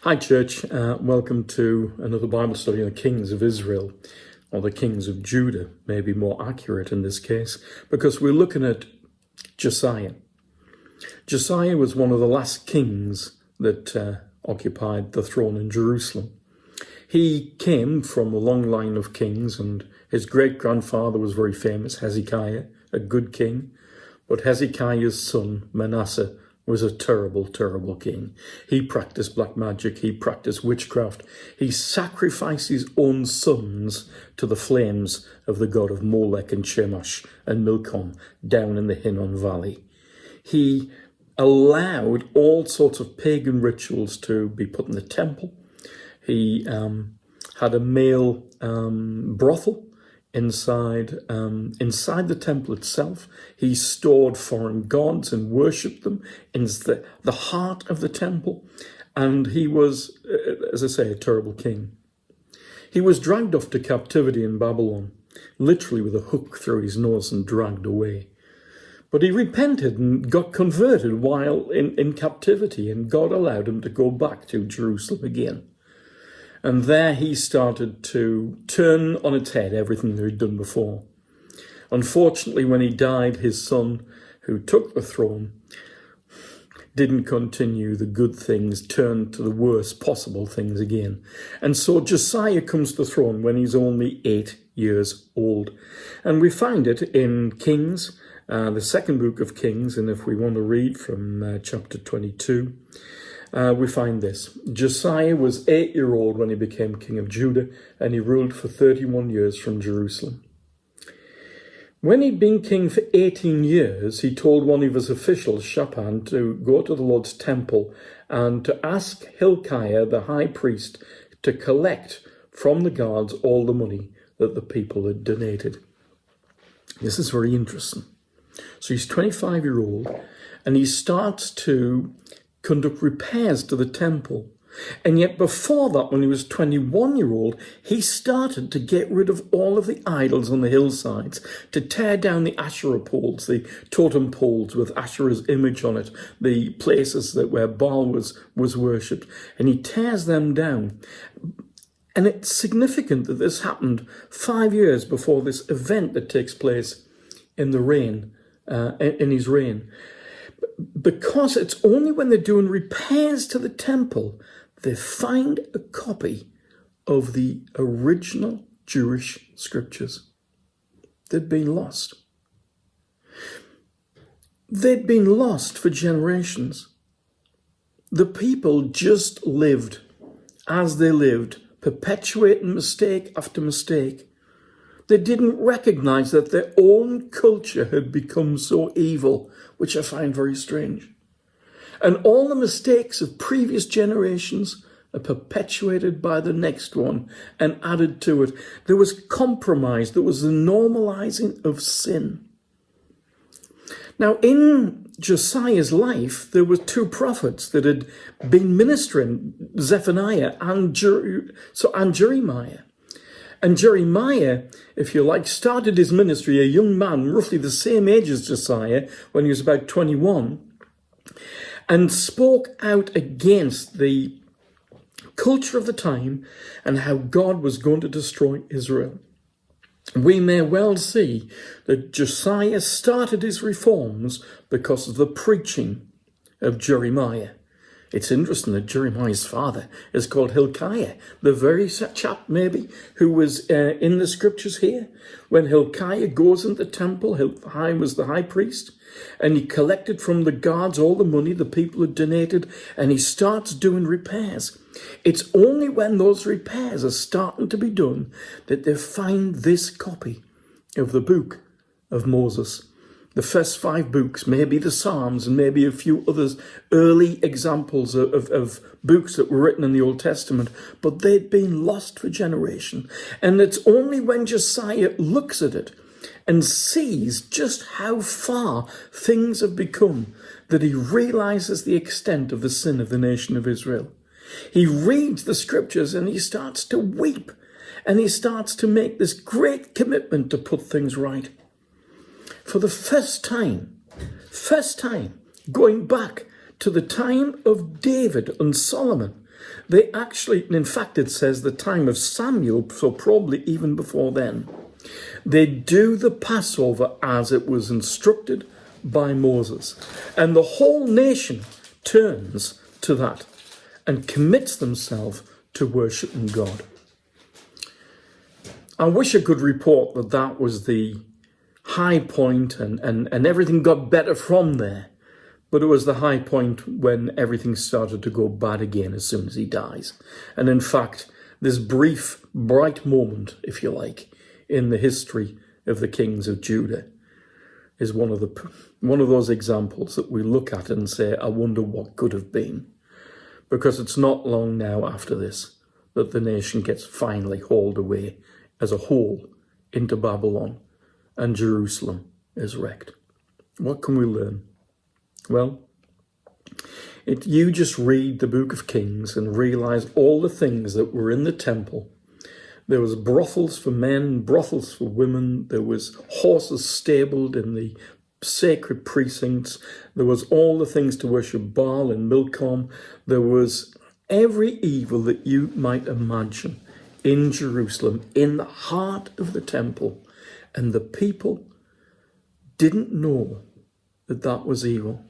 Hi church, welcome to another Bible study on the kings of Israel, or the kings of Judah, maybe more accurate in this case, because we're looking at Josiah. Josiah was one of the last kings that occupied the throne in Jerusalem. He came from a long line of kings, and his great-grandfather was very famous, Hezekiah, a good king, but Hezekiah's son, Manasseh, was a terrible, terrible king. He practiced black magic. He practiced witchcraft. He sacrificed his own sons to the flames of the god of Molech and Chemosh and Milcom down in the Hinnom Valley. He allowed all sorts of pagan rituals to be put in the temple. He had a male brothel inside the temple itself. He stored foreign gods and worshipped them in the heart of the temple. And he was, as I say, a terrible king. He was dragged off to captivity in Babylon, literally with a hook through his nose and dragged away. But he repented and got converted while in captivity, and God allowed him to go back to Jerusalem again. And there he started to turn on its head everything that he'd done before. Unfortunately, when he died, his son, who took the throne, didn't continue the good things, turned to the worst possible things again. And so Josiah comes to the throne when he's only 8 years old. And we find it in Kings, the second book of Kings. And if we want to read from chapter 22, we find this. Josiah was 8-year-old when he became king of Judah, and he ruled for 31 years from Jerusalem. When he'd been king for 18 years, he told one of his officials, Shaphan, to go to the Lord's temple and to ask Hilkiah, the high priest, to collect from the guards all the money that the people had donated. This is very interesting. So he's 25-year-old, and he starts to conduct repairs to the temple. And yet before that, when he was 21-year-old, he started to get rid of all of the idols on the hillsides, to tear down the Asherah poles, the totem poles with Asherah's image on it, the places where Baal was worshipped, and he tears them down. And it's significant that this happened 5 years before this event that takes place in the reign, in his reign. Because it's only when they're doing repairs to the temple they find a copy of the original Jewish scriptures. They'd been lost. They'd been lost for generations. The people just lived as they lived, perpetuating mistake after mistake. They didn't recognize that their own culture had become so evil, which I find very strange. And all the mistakes of previous generations are perpetuated by the next one and added to it. There was compromise. There was the normalizing of sin. Now, in Josiah's life, there were two prophets that had been ministering, Zephaniah and Jeremiah. And Jeremiah, if you like, started his ministry, a young man, roughly the same age as Josiah, when he was about 21, and spoke out against the culture of the time and how God was going to destroy Israel. We may well see that Josiah started his reforms because of the preaching of Jeremiah. It's interesting that Jeremiah's father is called Hilkiah, the very chap maybe who was in the scriptures here. When Hilkiah goes into the temple, Hilkiah was the high priest, and he collected from the guards all the money the people had donated, and he starts doing repairs. It's only when those repairs are starting to be done that they find this copy of the book of Moses. The first 5 books, maybe the Psalms, and maybe a few others, early examples of books that were written in the Old Testament, but they'd been lost for generation. And it's only when Josiah looks at it and sees just how far things have become that he realizes the extent of the sin of the nation of Israel. He reads the scriptures and he starts to weep, and he starts to make this great commitment to put things right. For the first time, going back to the time of David and Solomon. They actually, in fact, it says the time of Samuel, so probably even before then. They do the Passover as it was instructed by Moses. And the whole nation turns to that and commits themselves to worshiping God. I wish I could report that that was the high point and everything got better from there. But it was the high point when everything started to go bad again as soon as he dies. And in fact, this brief, bright moment, if you like, in the history of the kings of Judah is one of those examples that we look at and say, I wonder what could have been. Because it's not long now after this that the nation gets finally hauled away as a whole into Babylon and Jerusalem is wrecked. What can we learn? Well, you just read the book of Kings and realize all the things that were in the temple. There was brothels for men, brothels for women. There was horses stabled in the sacred precincts. There was all the things to worship Baal and Milcom. There was every evil that you might imagine in Jerusalem, in the heart of the temple. And the people didn't know that that was evil.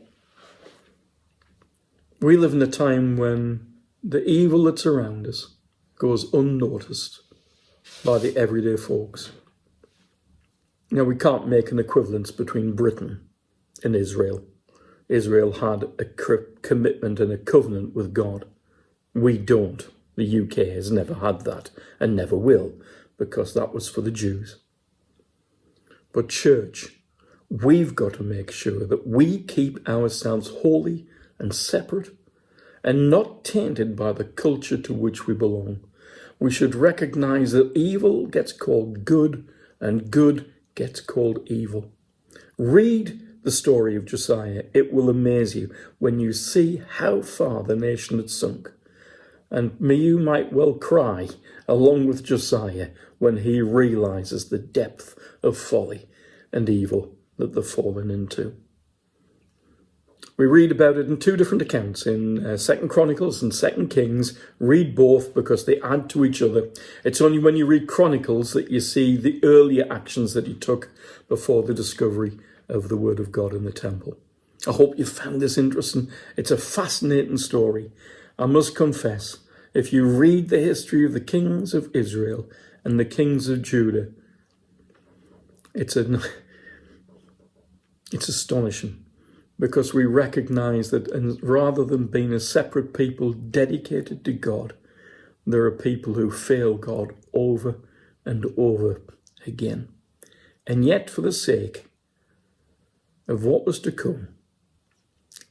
We live in a time when the evil that's around us goes unnoticed by the everyday folks. Now, we can't make an equivalence between Britain and Israel. Israel had a commitment and a covenant with God. We don't. The UK has never had that and never will, because that was for the Jews. But church, we've got to make sure that we keep ourselves holy and separate and not tainted by the culture to which we belong. We should recognize that evil gets called good and good gets called evil. Read the story of Josiah. It will amaze you when you see how far the nation had sunk. And you might well cry along with Josiah when he realizes the depth of folly and evil that they've fallen into. We read about it in two different accounts, in 2 Chronicles and 2 Kings. Read both because they add to each other. It's only when you read Chronicles that you see the earlier actions that he took before the discovery of the Word of God in the temple. I hope you found this interesting. It's a fascinating story. I must confess, if you read the history of the kings of Israel and the kings of Judah, it's astonishing. Because we recognize that rather than being a separate people dedicated to God, there are people who fail God over and over again. And yet, for the sake of what was to come,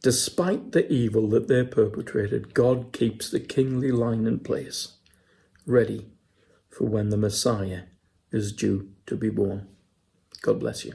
despite the evil that they perpetrated, God keeps the kingly line in place, ready for when the Messiah is due to be born. God bless you.